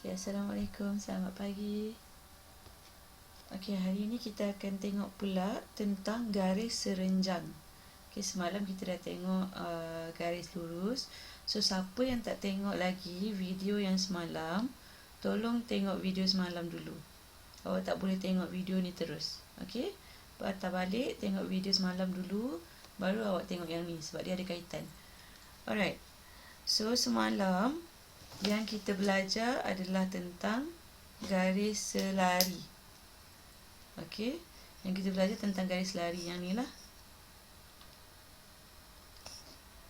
Okay, Assalamualaikum, selamat pagi. Okay, hari ini kita akan tengok pula tentang garis serenjang. Okay, semalam kita dah tengok garis lurus. So, siapa yang tak tengok lagi video yang semalam, tolong tengok video semalam dulu. Awak tak boleh tengok video ni terus. Okay, patah balik, tengok video semalam dulu, baru awak tengok yang ni sebab dia ada kaitan. Alright, so semalam yang kita belajar adalah tentang garis selari. Okey, yang kita belajar tentang garis selari yang ni lah.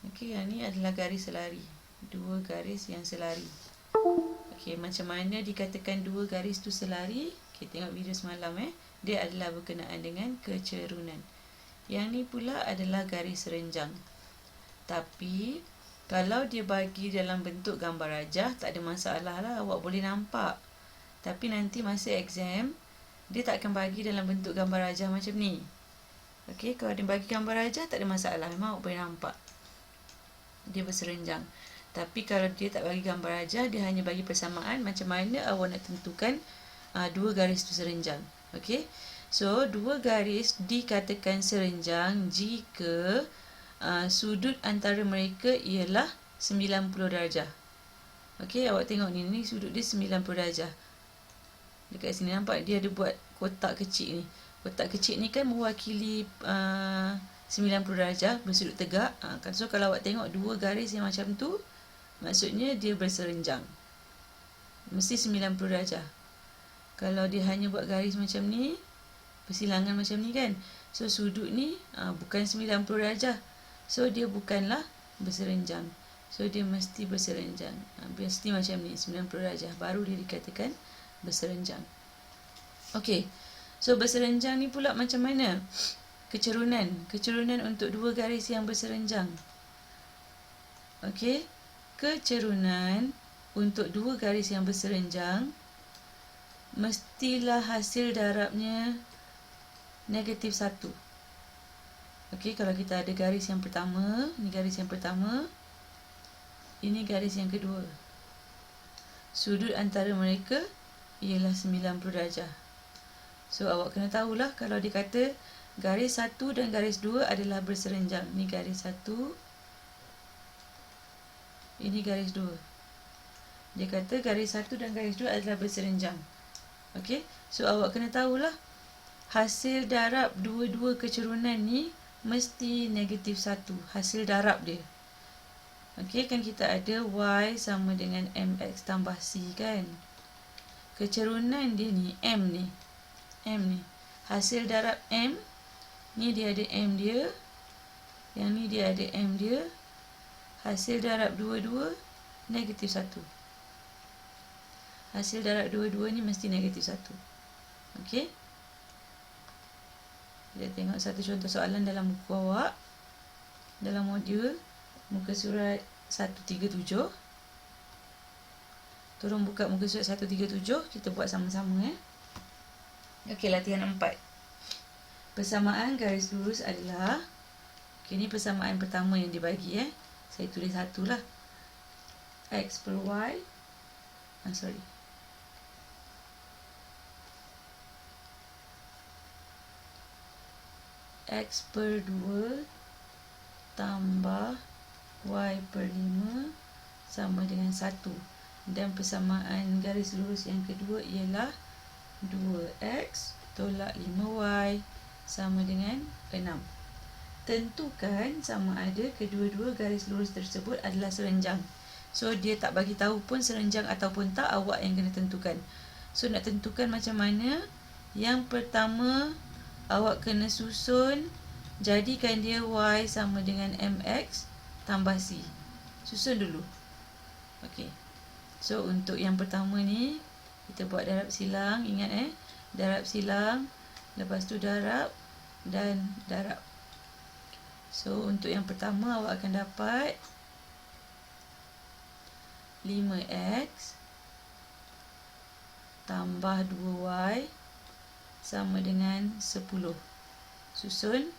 Okey, yang ni adalah garis selari. Dua garis yang selari. Okey, macam mana dikatakan dua garis tu selari? Kita tengok video semalam Dia adalah berkenaan dengan kecerunan. Yang ni pula adalah garis serenjang. Tapi kalau dia bagi dalam bentuk gambar rajah, tak ada masalah lah, awak boleh nampak. Tapi nanti masa exam, dia tak akan bagi dalam bentuk gambar rajah macam ni. Okey, kalau dia bagi gambar rajah, tak ada masalah, memang awak boleh nampak. Dia berserenjang. Tapi kalau dia tak bagi gambar rajah, dia hanya bagi persamaan, macam mana awak nak tentukan dua garis tu serenjang. Okey, so dua garis dikatakan serenjang jika sudut antara mereka ialah 90 darjah. Okey, awak tengok ni sudut dia 90 darjah. Dekat sini nampak dia ada buat kotak kecil ni. Kotak kecil ni kan mewakili 90 darjah bersudut tegak. So kalau awak tengok dua garis yang macam tu, maksudnya dia berserenjang. Mesti 90 darjah. Kalau dia hanya buat garis macam ni, persilangan macam ni kan. So sudut ni bukan 90 darjah. So dia bukanlah berserenjang. So dia mesti berserenjang. Mesti macam ni 90 darjah baru dia dikatakan berserenjang. Okey. So berserenjang ni pula macam mana? Kecerunan. Kecerunan untuk dua garis yang berserenjang. Okey. Kecerunan untuk dua garis yang berserenjang mestilah hasil darabnya negatif 1. Okey, kalau kita ada garis yang pertama, ni garis yang pertama, ini garis yang kedua. Sudut antara mereka ialah 90 darjah. So, awak kena tahulah kalau dia kata garis 1 dan garis 2 adalah berserenjang. Ni garis 1, ini garis 2. Dia kata garis 1 dan garis 2 adalah berserenjang. Okey, so awak kena tahulah hasil darab dua-dua kecerunan ni mesti negatif 1. Hasil darab dia. Okey, kan kita ada Y sama dengan MX tambah C kan. Kecerunan dia ni, M ni. Hasil darab M, ni dia ada M dia. Yang ni dia ada M dia. Hasil darab dua-dua, negatif 1. Hasil darab dua-dua ni mesti negatif 1. Okey. Kita tengok satu contoh soalan dalam buku awak. Dalam modul muka surat 137. Tolong buka muka surat 137. Kita buat sama-sama Okey, latihan 4. Persamaan garis lurus adalah, okey, ni persamaan pertama yang dibagi Saya tulis satu lah. X per Y. X per 2 tambah Y per 5 sama dengan 1. Dan persamaan garis lurus yang kedua ialah 2X tolak 5Y sama dengan 6. Tentukan sama ada kedua-dua garis lurus tersebut adalah serenjang. So, dia tak bagi tahu pun serenjang ataupun tak, awak yang kena tentukan. So, nak tentukan macam mana? Yang pertama, awak kena susun, jadikan dia Y sama dengan MX tambah C. Susun dulu. Okey. So, untuk yang pertama ni, kita buat darab silang. Ingat darab silang. Lepas tu darab dan darab. So, untuk yang pertama, awak akan dapat 5X tambah 2Y sama dengan 10. Susun.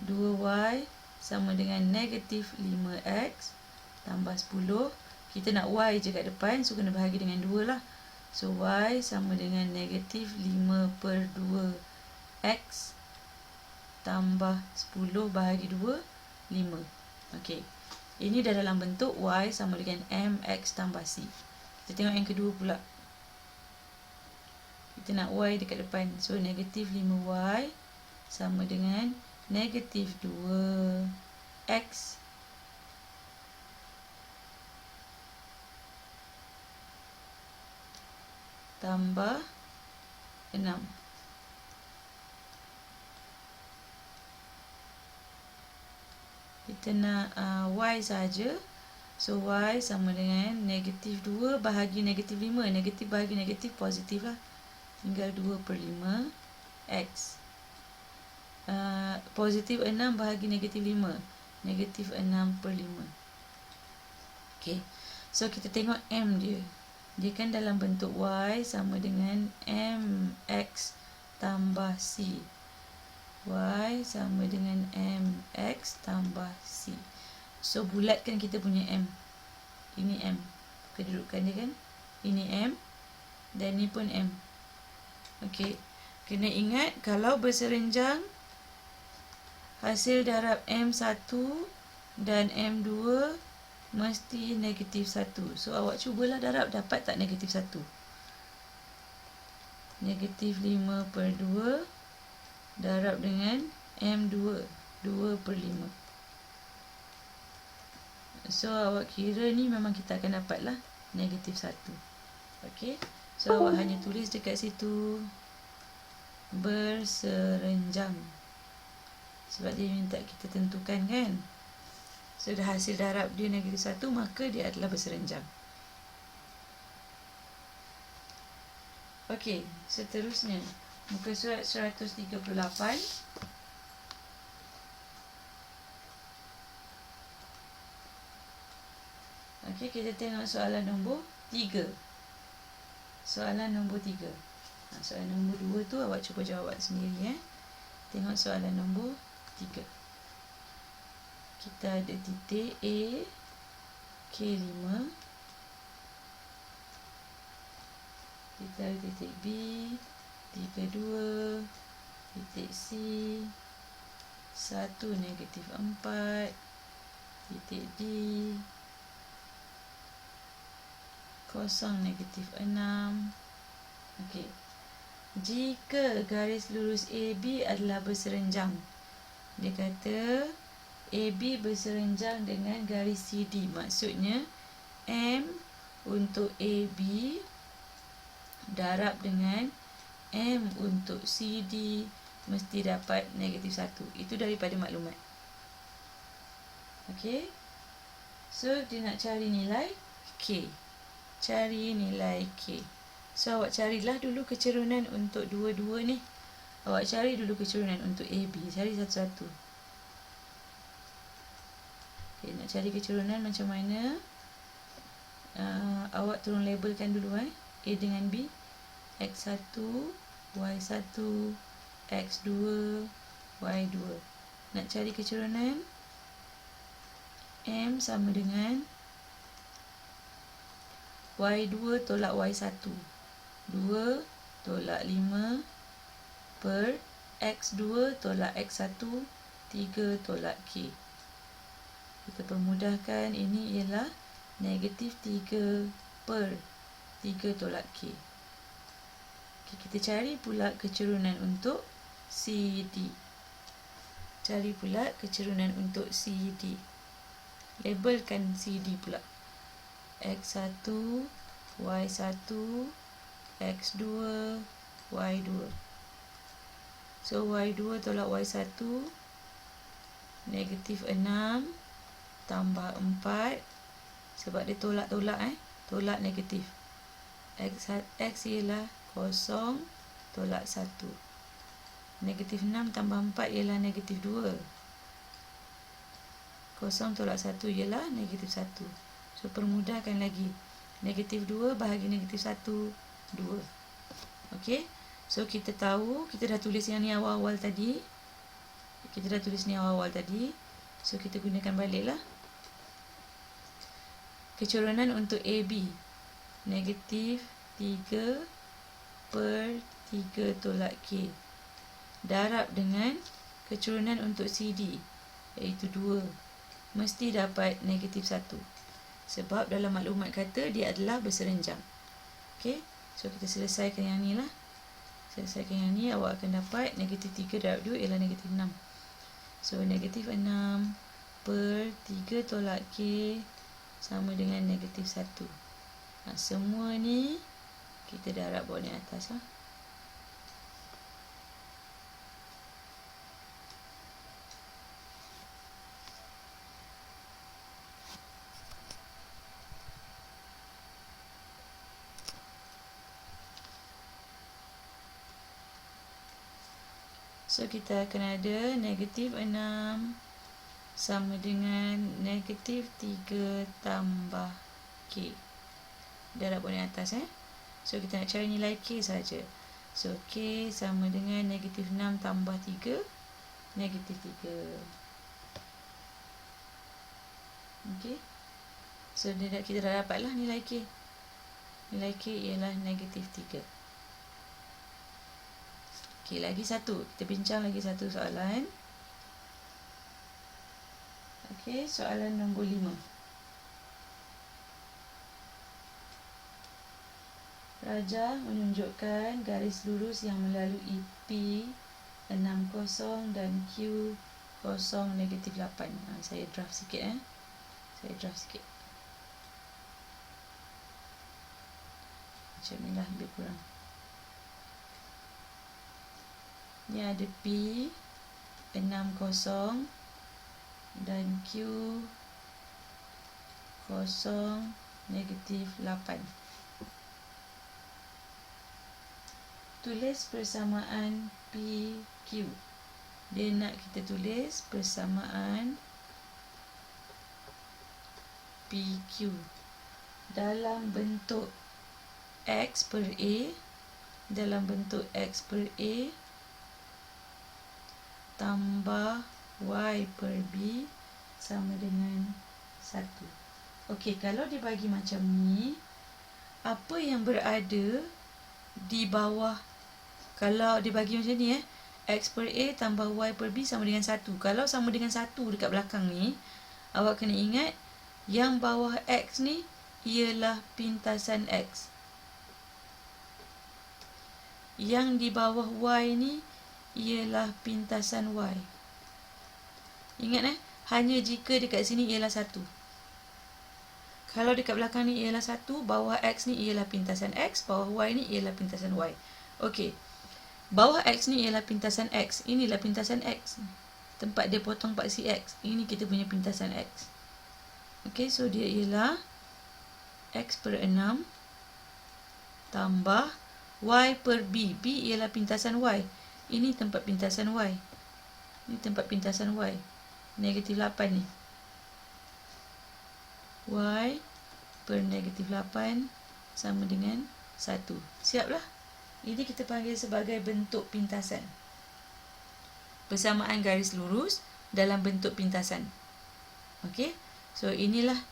2Y sama dengan negatif 5X tambah 10. kita nak Y je kat depan, so kena bahagi dengan 2 lah. So Y sama dengan negatif 5/2 X tambah 10 bahagi 2, 5. Okey. Ini dah dalam bentuk Y sama dengan MX tambah C. Kita tengok yang kedua pula. Kita nak Y dekat depan. So negatif 5Y sama dengan negatif 2X tambah 6. Kita nak Y saja. So Y sama dengan negatif 2 bahagi negatif 5. Negatif bahagi negatif positif lah. Tinggal 2/5 X. Positif 6 bahagi negatif 5. Negatif 6/5. Okay. So kita tengok M dia. Dia kan dalam bentuk Y sama dengan MX tambah C. Y sama dengan MX tambah C. So bulatkan kita punya M. Ini M. Kedudukan dia kan. Ini M. Dan ni pun M. Okey. Kena ingat kalau berserenjang, hasil darab M1 dan M2 mesti negatif 1. So awak cubalah darab, dapat tak negatif 1? Negatif 5/2 darab dengan M2, 2/5. So awak kira ni memang kita akan dapat lah negatif 1. Okey. So awak hanya tulis dekat situ berserenjang. Sebab dia minta kita tentukan kan. So dah hasil darab dia negatif 1, maka dia adalah berserenjang. Okey, seterusnya muka surat 138. Okey, kita tengok soalan nombor 3. Soalan nombor 3. Soalan nombor 2 tu awak cuba jawab sendiri. Tengok soalan nombor 3. Kita ada titik A, K5. Kita ada titik B, 3, 2. Titik C, 1, negatif 4. Titik D, 0, negatif 6. Okey. Jika garis lurus AB adalah berserenjang, dia kata AB berserenjang dengan garis CD. Maksudnya M untuk AB darab dengan M untuk CD mesti dapat negatif 1. Itu daripada maklumat. Okey. So dia nak cari nilai K. Cari nilai K. So awak carilah dulu kecerunan untuk dua-dua ni. Awak cari dulu kecerunan untuk AB. Cari satu-satu. Okay, nak cari kecerunan macam mana? Awak tolong labelkan dulu A dengan B. X1, Y1, X2, Y2. Nak cari kecerunan M sama dengan Y2 tolak Y1. 2 tolak 5 per X2 tolak X1, 3 tolak K. Kita permudahkan, ini ialah negatif 3 per 3 tolak K. Okay, kita cari pula kecerunan untuk CD. Cari pula kecerunan untuk CD. Labelkan CD pula. X1, Y1, X2, Y2. So Y2 tolak Y1 negatif 6 tambah 4. Sebab dia tolak-tolak tolak negatif. X ialah 0 tolak 1. Negatif 6 tambah 4 ialah negatif 2. 0 tolak 1 ialah negatif 1. So permudahkan lagi. Negatif 2 bahagi negatif 1, 2. Okey. So kita tahu, kita dah tulis yang ni awal-awal tadi. So kita gunakan baliklah. Kecurunan untuk AB. Negatif 3/3 tolak K. Darab dengan kecurunan untuk CD, iaitu 2. Mesti dapat negatif 1. Sebab dalam maklumat kata dia adalah berserenjang. Okey, so kita selesaikan yang ni lah. Selesaikan yang ni, awak akan dapat negatif 3 darab 2 ialah negatif 6. So negatif 6/3 tolak K sama dengan negatif 1. Semua ni kita darab bawah ni atas lah. So kita akan ada negatif 6 sama dengan negatif 3 tambah K. Darab bawah ni atas So kita nak cari nilai K saja. So K sama dengan negatif 6 tambah 3, negatif 3. Okey. So kita dah dapatlah nilai K. Nilai K ialah negatif 3. Okey, lagi satu. Kita bincang lagi satu soalan. Okey, soalan nombor 5. Raja menunjukkan garis lurus yang melalui P 60 dan Q 0 negatif 8. Saya draft sikit Macam ni lah, lebih kurang. Ni ada P 60 dan Q 0 negatif 8. Tulis persamaan PQ. Dia nak kita tulis persamaan PQ dalam bentuk X per A, dalam bentuk X per A tambah Y per B sama dengan 1. Okey, kalau dibagi macam ni, apa yang berada di bawah? Kalau dibagi macam ni X per A tambah Y per B sama dengan 1. Kalau sama dengan 1 dekat belakang ni, awak kena ingat yang bawah X ni ialah pintasan X. Yang di bawah Y ni ialah pintasan Y. Ingat hanya jika dekat sini ialah 1. Kalau dekat belakang ni ialah 1, bawah X ni ialah pintasan X, bawah Y ni ialah pintasan Y. Okey. Bawah X ni ialah pintasan X. Inilah pintasan X. Tempat dia potong paksi X. Ini kita punya pintasan X. Okey, so dia ialah X per 6 tambah Y per B. B ialah pintasan Y. Ini tempat pintasan Y. Ini tempat pintasan Y. Negatif 8 ni. Y per negatif 8 sama dengan 1. Siaplah. Ini kita panggil sebagai bentuk pintasan. Persamaan garis lurus dalam bentuk pintasan. Okey. So inilah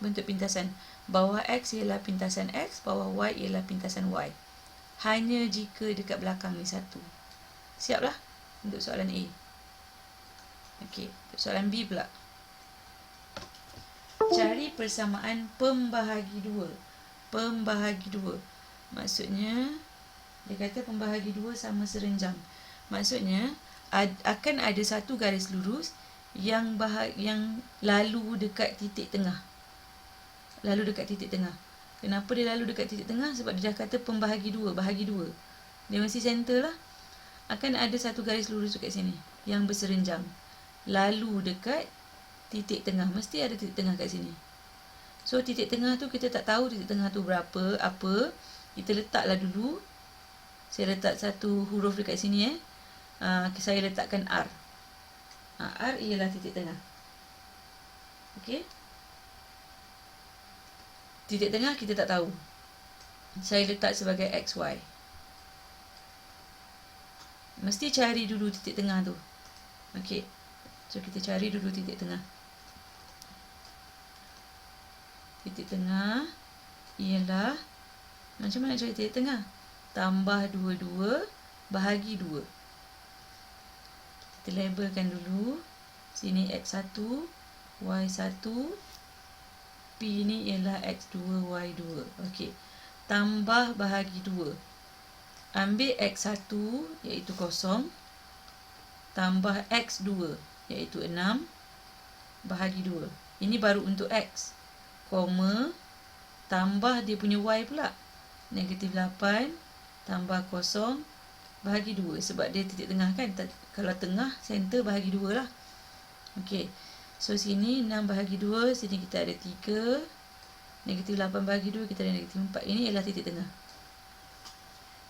bentuk pintasan. Bawah X ialah pintasan X, bawah Y ialah pintasan Y. Hanya jika dekat belakang ni 1. Siaplah untuk soalan A. Okey, untuk soalan B pula. Cari persamaan pembahagi 2. Pembahagi 2. Maksudnya, dia kata pembahagi 2 sama serenjang. Maksudnya, akan ada satu garis lurus yang lalu dekat titik tengah. Lalu dekat titik tengah. Kenapa dia lalu dekat titik tengah? Sebab dia dah kata pembahagi 2, bahagi 2. Dia mesti center lah. Akan ada satu garis lurus dekat sini yang berserenjang. Lalu dekat titik tengah. Mesti ada titik tengah kat sini. So titik tengah tu kita tak tahu titik tengah tu berapa, apa. Kita letaklah dulu. Saya letak satu huruf dekat sini saya letakkan R. R ialah titik tengah. Okey. Titik tengah kita tak tahu. Saya letak sebagai XY. Mesti cari dulu titik tengah tu. Okey. So kita cari dulu titik tengah. titik tengah ialah, macam mana cari titik tengah? Tambah 22 bahagi 2. Kita labelkan dulu. Sini X1, Y1, P ni ialah X2, Y2. Okey. Tambah bahagi 2. Ambil X1 iaitu 0. Tambah X2 iaitu 6 bahagi 2. Ini baru untuk X. Koma. Tambah dia punya Y pula. Negatif 8 tambah 0 bahagi 2. Sebab dia titik tengah kan. Kalau tengah, center bahagi 2 lah. Okey. So sini 6 bahagi 2. Sini kita ada 3. Negatif 8 bahagi 2. Kita ada negatif 4. Ini ialah titik tengah.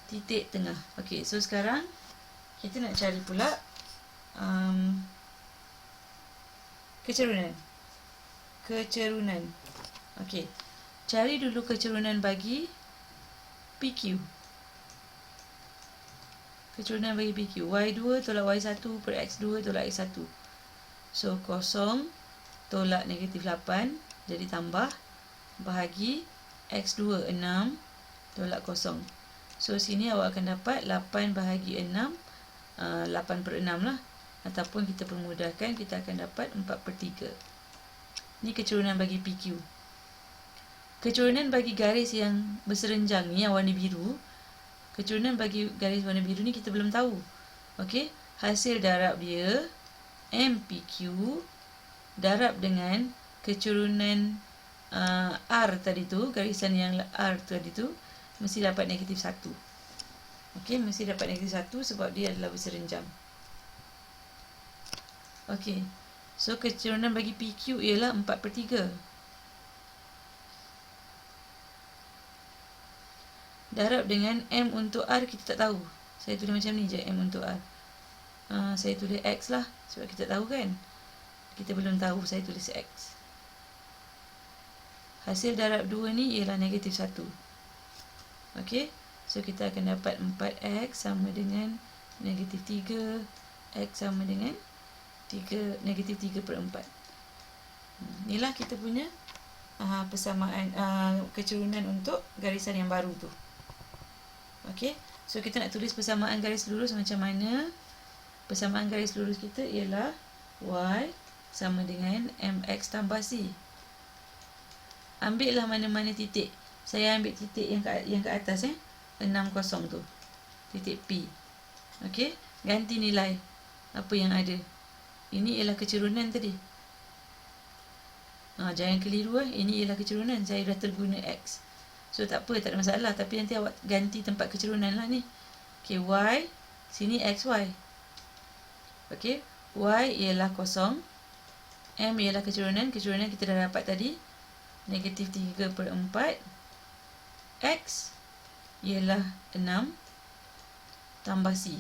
Titik tengah. Okey. So sekarang kita nak cari pula kecerunan. Kecerunan. Okey. Cari dulu kecerunan bagi PQ. Kecerunan bagi PQ. Y2 tolak Y1 per X2 tolak X1. So 0 tolak negatif 8. Jadi tambah. Bahagi X2 6 tolak 0. So sini awak akan dapat 8 bahagi 6. 8 per 6 lah. Ataupun kita permudahkan, kita akan dapat 4 per 3. Ini kecerunan bagi PQ. Kecerunan bagi garis yang berserenjang ni, yang warna biru. Kecerunan bagi garis warna biru ni kita belum tahu. Okey, hasil darab dia MPQ darab dengan kecerunan R tadi tu, garisan yang R tadi tu, mesti dapat negatif 1. Okey, mesti dapat negatif 1 sebab dia adalah berserenjang. Okey, so kecerunan bagi PQ ialah 4 per 3. Darab dengan M untuk R kita tak tahu. Saya tulis macam ni je, M untuk R. Saya tulis X lah, sebab kita tahu kan. Kita belum tahu, saya tulis X. Hasil darab 2 ni ialah negatif 1. Okey, so kita akan dapat 4X sama dengan negatif 3. X sama dengan negatif 3 per 4. Inilah kita punya persamaan kecerunan untuk garisan yang baru tu. Okey, so kita nak tulis persamaan garis lurus macam mana? Persamaan garis lurus kita ialah Y sama dengan MX tambah C. Ambillah mana-mana titik. Saya ambil titik yang ke atas 60 tu. Titik P. Okey, ganti nilai apa yang ada. Ini ialah kecerunan tadi. Jangan keliru ini ialah kecerunan. Saya dah terguna X. So tak apa, tak ada masalah. Tapi nanti awak ganti tempat kecerunan lah ni. Okey, Y. Sini XY. Okey, Y ialah 0. M ialah kecerunan. Kecerunan kita dah dapat tadi. Negatif 3 per 4. X ialah 6 tambah C.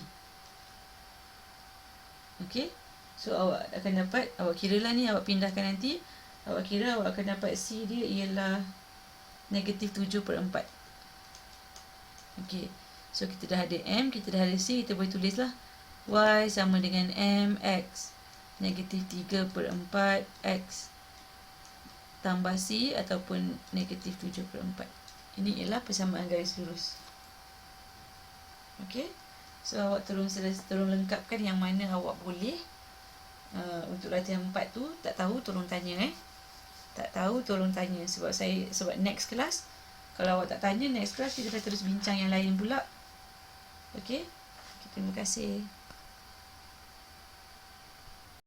Okey, so awak akan dapat, awak kira lah ni, awak pindahkan nanti. Awak kira awak akan dapat C dia ialah negatif 7 per 4. Okey, so kita dah ada M, kita dah ada C. Kita boleh tulis lah Y sama dengan MX negatif 3 per 4 X tambah C ataupun negatif 7 per 4. Ini ialah persamaan garis lurus. Okey, so awak tolong lengkapkan yang mana awak boleh. Untuk latihan 4 tu tak tahu, tolong tanya Tak tahu, tolong tanya. Sebab next kelas, kalau awak tak tanya, next kelas kita dah terus bincang yang lain pula. Okey, terima kasih.